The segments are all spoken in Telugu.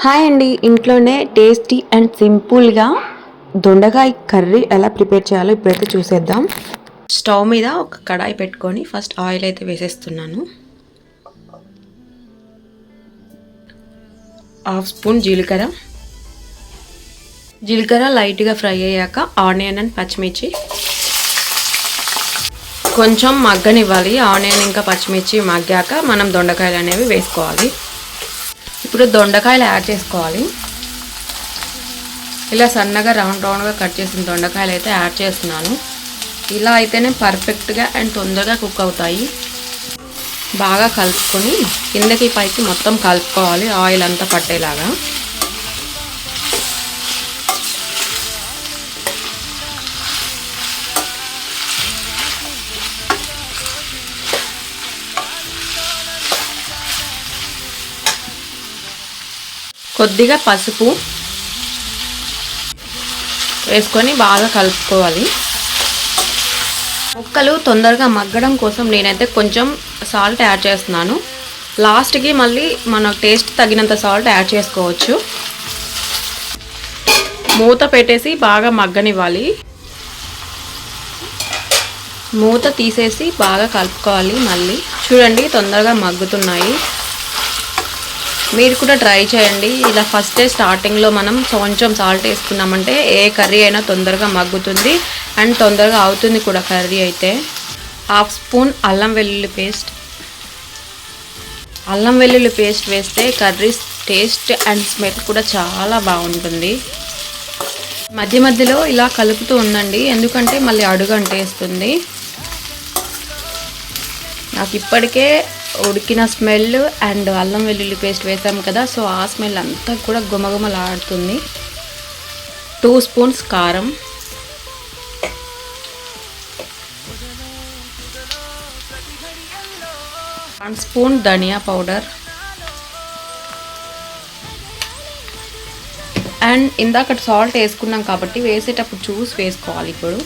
హాయ్ అండి, ఇంట్లోనే టేస్టీ అండ్ సింపుల్గా దొండకాయ కర్రీ ఎలా ప్రిపేర్ చేయాలో ఇప్పుడైతే చూసేద్దాం. స్టవ్ మీద ఒక కడాయి పెట్టుకొని ఫస్ట్ ఆయిల్ అయితే వేసేస్తున్నాను. 1/2 స్పూన్ జీలకర్ర లైట్గా ఫ్రై అయ్యాక ఆనియన్ అండ్ పచ్చిమిర్చి కొంచెం మగ్గనివ్వాలి. ఆనియన్ ఇంకా పచ్చిమిర్చి మగ్గాక మనం దొండకాయలు అనేవి వేసుకోవాలి. ఇప్పుడు దొండకాయలు యాడ్ చేసుకోవాలి. ఇలా సన్నగా రౌండ్గా కట్ చేసిన దొండకాయలు అయితే యాడ్ చేస్తున్నాను. ఇలా అయితేనే పర్ఫెక్ట్గా అండ్ తొందరగా కుక్ అవుతాయి. బాగా కలుపుకొని కిందకి పైకి మొత్తం కలుపుకోవాలి, ఆయిల్ అంతా పట్టేలాగా. కొద్దిగా పసుపు వేసుకొని బాగా కలుపుకోవాలి. ముక్కలు తొందరగా మగ్గడం కోసం నేనైతే కొంచెం సాల్ట్ యాడ్ చేస్తున్నాను. లాస్ట్కి మళ్ళీ మన టేస్ట్ తగినంత సాల్ట్ యాడ్ చేసుకోవచ్చు. మూత పెట్టేసి బాగా మగ్గనివ్వాలి. మూత తీసేసి బాగా కలుపుకోవాలి. మళ్ళీ చూడండి, తొందరగా మగ్గుతున్నాయి. మీరు కూడా ట్రై చేయండి. ఇలా ఫస్ట్ స్టార్టింగ్లో మనం కొంచెం సాల్ట్ వేసుకున్నామంటే ఏ కర్రీ అయినా తొందరగా మగ్గుతుంది అండ్ తొందరగా అవుతుంది కూడా కర్రీ అయితే. 1/2 స్పూన్ అల్లం వెల్లుల్లి పేస్ట్ వేస్తే కర్రీ టేస్ట్ అండ్ స్మెల్ కూడా చాలా బాగుంటుంది. మధ్య మధ్యలో ఇలా కలుపుతూ ఉండండి, ఎందుకంటే మళ్ళీ అడుగు అంటేస్తుంది. నాకు ఇప్పటికే ఉడికిన స్మెల్ అండ్ అల్లం వెల్లుల్లి పేస్ట్ వేసాం కదా, సో ఆ స్మెల్ అంతా కూడా గుమగుమలాడుతుంది. 2 స్పూన్స్ కారం, 1 స్పూన్ ధనియా పౌడర్ అండ్ ఇందాక సాల్ట్ వేసుకున్నాం కాబట్టి వేసేటప్పుడు చూసి వేసుకోవాలి. ఇప్పుడు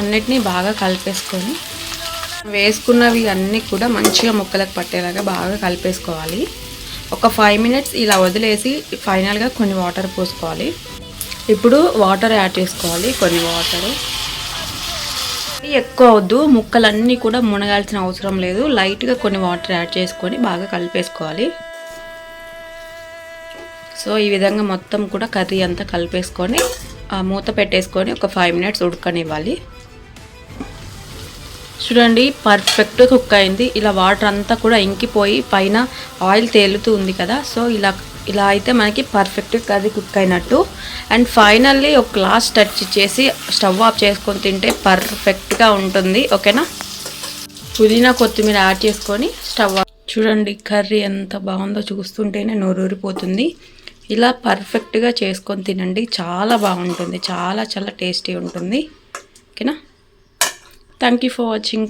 అన్నిటినీ బాగా కలిపేసుకొని వేసుకున్నవి అన్నీ కూడా మంచిగా ముక్కలకు పట్టేలాగా బాగా కలిపేసుకోవాలి. ఒక 5 మినిట్స్ ఇలా వదిలేసి ఫైనల్గా కొన్ని వాటర్ పోసుకోవాలి. ఇప్పుడు వాటర్ యాడ్ చేసుకోవాలి. కొన్ని వాటర్ ఎక్కువ వద్దు, ముక్కలన్నీ కూడా మునగాల్సిన అవసరం లేదు. లైట్గా కొన్ని వాటర్ యాడ్ చేసుకొని బాగా కలిపేసుకోవాలి. సో ఈ విధంగా మొత్తం కూడా కర్రీ అంతా కలిపేసుకొని మూత పెట్టేసుకొని ఒక 5 మినిట్స్ ఉడకనివ్వాలి. చూడండి, పర్ఫెక్ట్ కుక్ అయింది. ఇలా వాటర్ అంతా కూడా ఇంకిపోయి పైన ఆయిల్ తేలుతూ ఉంది కదా, సో ఇలా అయితే మనకి పర్ఫెక్ట్ కర్రీ కుక్ అయినట్టు. అండ్ ఫైనల్లీ ఒక గ్లాస్ టచ్ చేసి స్టవ్ ఆఫ్ చేసుకొని తింటే పర్ఫెక్ట్గా ఉంటుంది. ఓకేనా? పుదీనా కొత్తిమీర యాడ్ చేసుకొని స్టవ్ ఆఫ్. చూడండి, కర్రీ ఎంత బాగుందో చూస్తుంటేనే నోరూరిపోతుంది. ఇలా పర్ఫెక్ట్గా చేసుకొని తినండి, చాలా బాగుంటుంది. చాలా చాలా టేస్టీ ఉంటుంది. ఓకేనా? Thank you for watching.